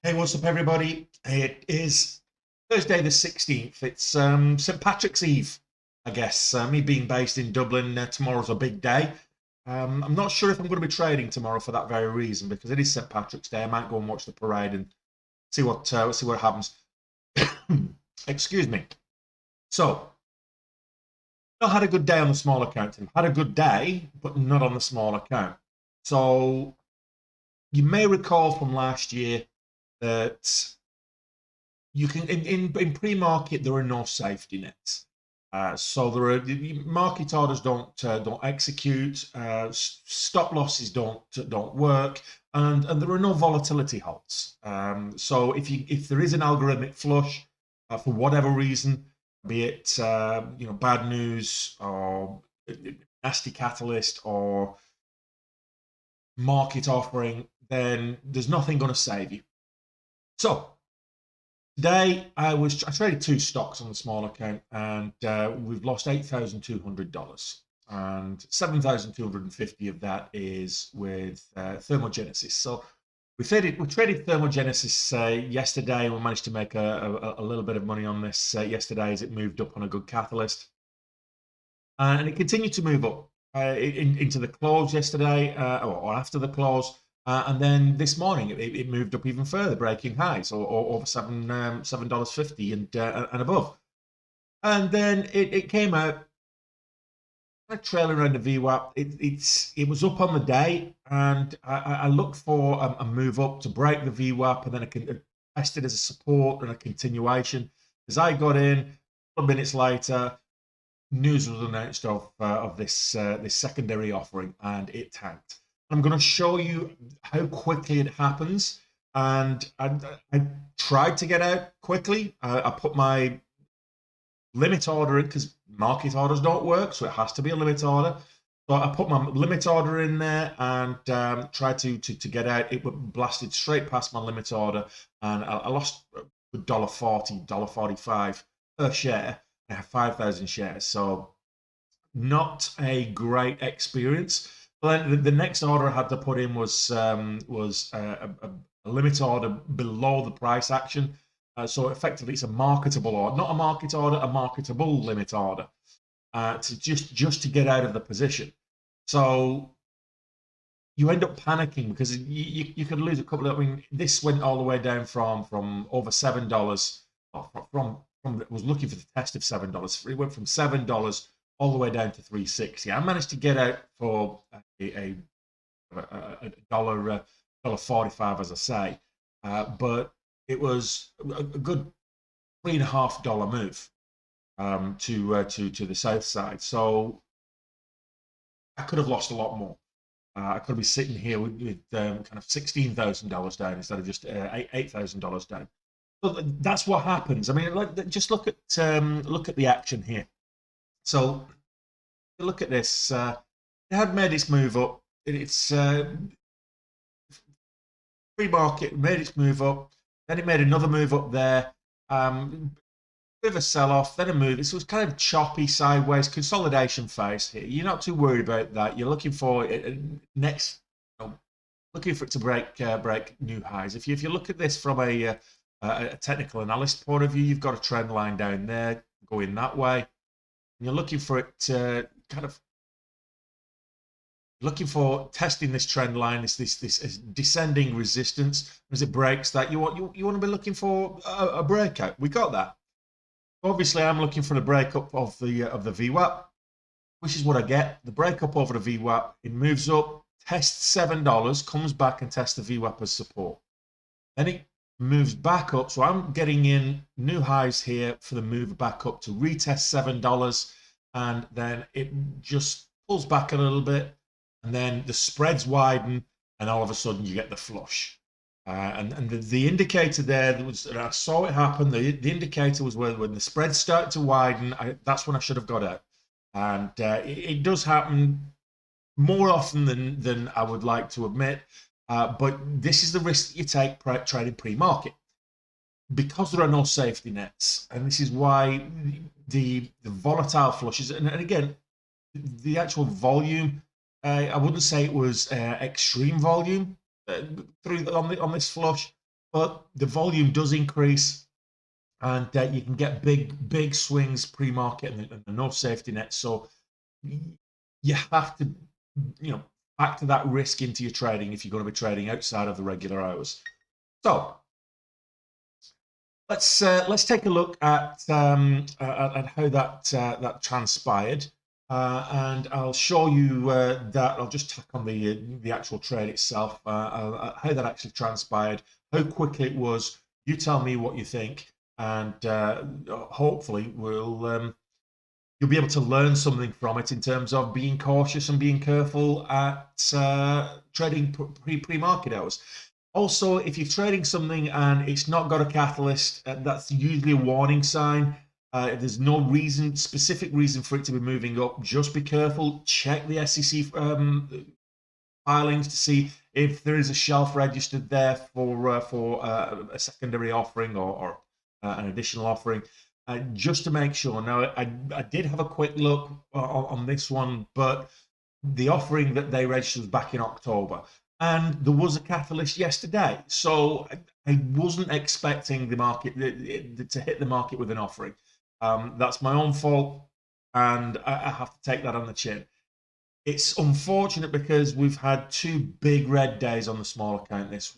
Hey, what's up, everybody? It is Thursday the 16th. It's St. Patrick's Eve, I guess. Me being based in Dublin, tomorrow's a big day. I'm not sure if I'm going to be trading tomorrow for that very reason because it is St. Patrick's Day. I might go and watch the parade and see what happens. Excuse me. So, not had a good day on the small account. Had a good day, but not on the small account. So, you may recall from last year that you can in pre-market there are no safety nets. So there are market orders don't execute, stop losses don't work, and there are no volatility halts. So if there is an algorithmic flush for whatever reason, be it bad news or nasty catalyst or market offering, then there's nothing going to save you. So today I traded two stocks on the small account, and we've lost $8,200, and 7,250 of that is with thermogenesis. So we traded thermogenesis yesterday, and we managed to make a little bit of money on this yesterday as it moved up on a good catalyst, and it continued to move up into the close yesterday or after the close. And then this morning, it moved up even further, breaking highs or over $7.50 and above. And then it came out trailing around the VWAP. It was up on the day, and I looked for a move up to break the VWAP, and then I tested as a support and a continuation. As I got in, a couple of minutes later, news was announced of this this secondary offering, and it tanked. I'm going to show you how quickly it happens, and I tried to get out quickly. I put my limit order in because market orders don't work, so it has to be a limit order. So I put my limit order in there and tried to get out. It blasted straight past my limit order, and I lost $1.40, $1.45 per share. I have 5,000 shares, so not a great experience. But then the next order I had to put in was a limit order below the price action. So effectively, it's a marketable order, not a market order, a marketable limit order, to just to get out of the position. So you end up panicking because you could lose a couple of. I mean, this went all the way down from over $7. From it was looking for the test of $7. It went from $7 all the way down to 360. I managed to get out for a dollar 45, as I say, but it was a good $3.50 move to the south side. So I could have lost a lot more. I could be sitting here with kind of $16,000 down instead of just $8,000 down. So that's what happens. I mean, just look at the action here. So look at this. It had made its move up. It's pre-market made its move up. Then it made another move up there. Bit of a sell-off, then a move. It was kind of choppy sideways consolidation phase here. You're not too worried about that. You're looking for next, looking for it to break new highs. If you look at this from a technical analyst point of view, you've got a trend line down there going that way. And you're looking for it to kind of looking for testing this trend line, this descending resistance. As it breaks that, you want to be looking for a breakout. We got that. Obviously, I'm looking for the breakup of the VWAP, which is what I get. The breakup over the VWAP, it moves up, tests $7, comes back and tests the VWAP as support. Then it moves back up, so I'm getting in new highs here for the move back up to retest $7, and then it just pulls back a little bit, and then the spreads widen, and all of a sudden you get the flush. And the indicator there was, I saw it happen. The indicator was when the spreads started to widen. That's when I should have got out. And it does happen more often than I would like to admit. But this is the risk that you take trading pre-market, because there are no safety nets, and this is why the volatile flushes. And again, the actual volume, I wouldn't say it was extreme volume. On this flush, but the volume does increase, and you can get big swings pre-market, and no safety net. So you have to, factor that risk into your trading if you're going to be trading outside of the regular hours. So let's take a look at how that transpired, and I'll show you that. I'll just tack on the actual trade itself, how that actually transpired, how quickly it was. You tell me what you think, and hopefully you'll be able to learn something from it in terms of being cautious and being careful at trading pre-market hours. Also, if you're trading something and it's not got a catalyst, that's usually a warning sign. If there's no specific reason for it to be moving up, just be careful. Check the SEC filings to see if there is a shelf registered there for a secondary offering or an additional offering, just to make sure. Now, I did have a quick look on this one, but the offering that they registered was back in October, and there was a catalyst yesterday. So I wasn't expecting the market to hit the market with an offering. That's my own fault, and I have to take that on the chin. It's unfortunate because we've had two big red days on the small account this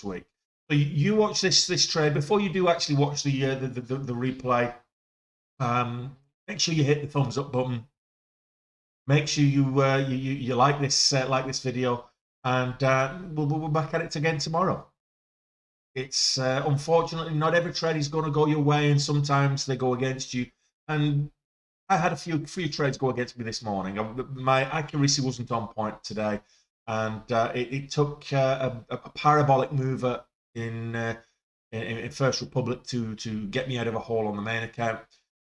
week. So you watch this trade before you do actually watch the replay. Make sure you hit the thumbs up button. Make sure you like this video, and we'll be back at it again tomorrow. It's unfortunately not every trade is going to go your way, and sometimes they go against you. And I had a few trades go against me this morning. My accuracy wasn't on point today, and it took a parabolic mover in First Republic to get me out of a hole on the main account,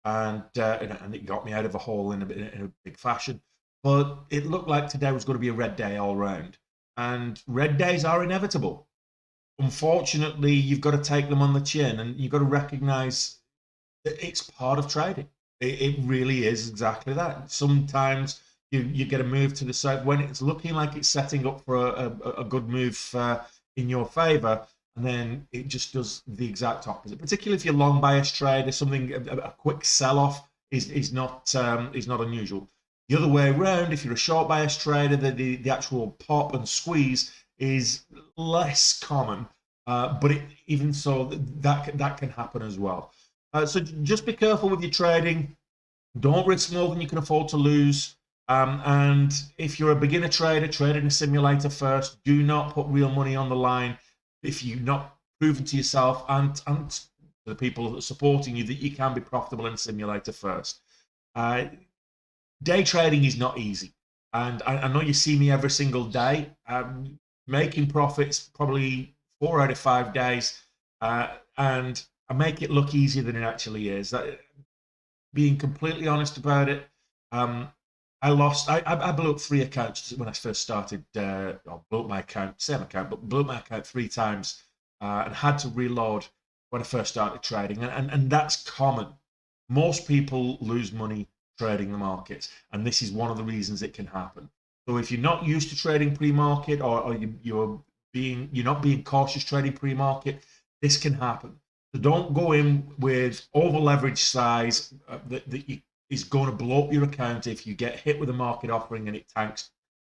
and it got me out of a hole in a big fashion. But it looked like today was going to be a red day all round, and red days are inevitable. Unfortunately, you've got to take them on the chin, and you've got to recognise that it's part of trading. It really is exactly that. Sometimes you get a move to the side when it's looking like it's setting up for a good move in your favor, and then it just does the exact opposite. Particularly if you're long bias trade, something a quick sell off is not unusual. The other way around, if you're a short bias trader, the actual pop and squeeze is less common, but even so, that can happen as well. So just be careful with your trading. Don't risk more than you can afford to lose. And if you're a beginner trader, trade in a simulator first. Do not put real money on the line if you've not proven to yourself and to the people that are supporting you that you can be profitable in a simulator first. Day trading is not easy. And I know you see me every single day making profits probably 4 out of 5 days. And I make it look easier than it actually is. Being completely honest about it, I lost. I blew up 3 accounts when I first started. Or blew up my account, same account, but blew up my account 3 times, and had to reload when I first started trading. And that's common. Most people lose money trading the markets, and this is one of the reasons it can happen. So if you're not used to trading pre-market, or you're not being cautious trading pre-market, this can happen. So don't go in with over leveraged size that is going to blow up your account if you get hit with a market offering and it tanks,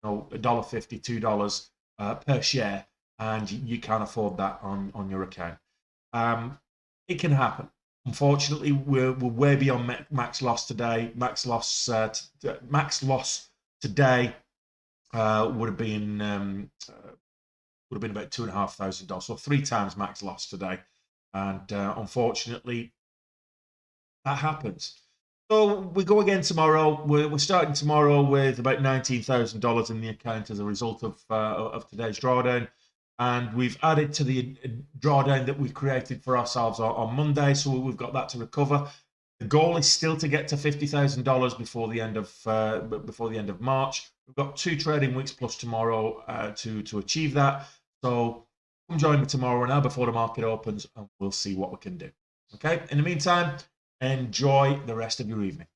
$1.50, $2 per share, and you can't afford that on your account. It can happen. Unfortunately, we're way beyond max loss today. Max loss today would have been about $2,500, so 3 times max loss today. And unfortunately, that happens. So we go again tomorrow. We're starting tomorrow with about $19,000 in the account as a result of today's drawdown, and we've added to the drawdown that we created for ourselves on Monday. So we've got that to recover. The goal is still to get to $50,000 before the end of March. We've got 2 trading weeks plus tomorrow to achieve that. So come join me tomorrow now before the market opens, and we'll see what we can do. Okay. In the meantime, enjoy the rest of your evening.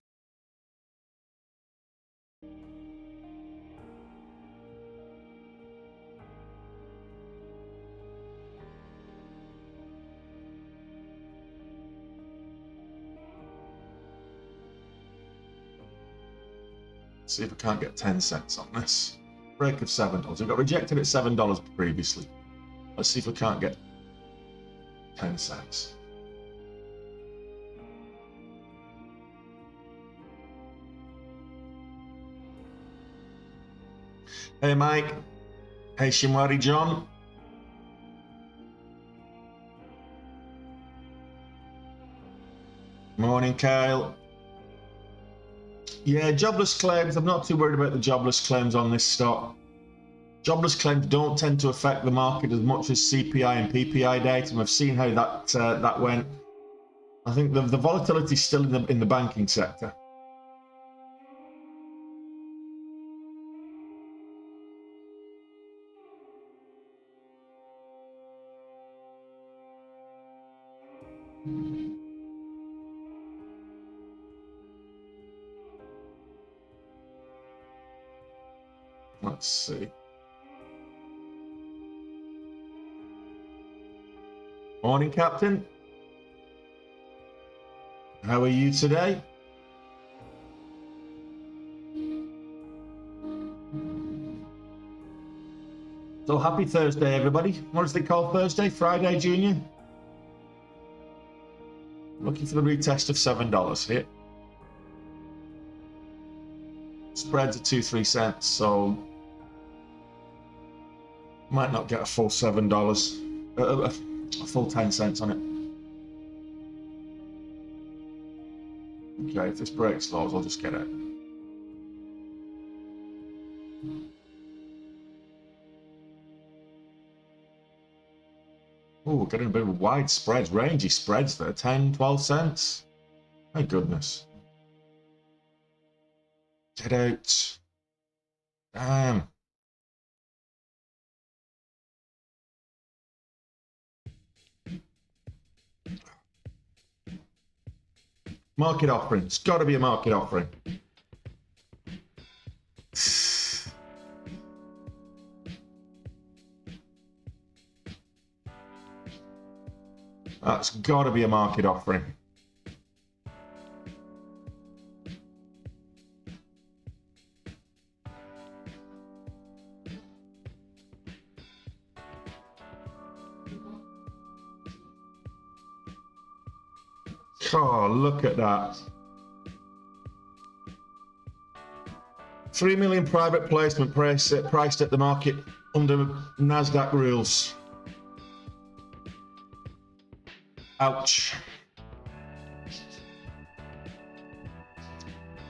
See if I can't get 10 cents on this. Break of $7. It got rejected at $7 previously. Let's see if we can't get 10 cents. Hey Mike. Hey Shimwari John. Morning Kyle. Yeah, jobless claims. I'm not too worried about the jobless claims on this stock. Jobless claims don't tend to affect the market as much as CPI and PPI data, and we've seen how that went. I think the volatility is still in the banking sector. Let's see. Morning, Captain. How are you today? So happy Thursday, everybody. What does they call Thursday? Friday, Junior? Looking for the retest of $7 here. Spreads are 2-3 cents, so might not get a full $7, a full 10 cents on it. Okay, if this breaks lows, I'll just get it. Oh, we're getting a bit of a wide spreads, rangy spreads there, 10, 12 cents. My goodness. Get out. Damn. Market offering. It's got to be a market offering. That's got to be a market offering. Oh, look at that. 3 million private placement priced at the market under NASDAQ rules. Ouch.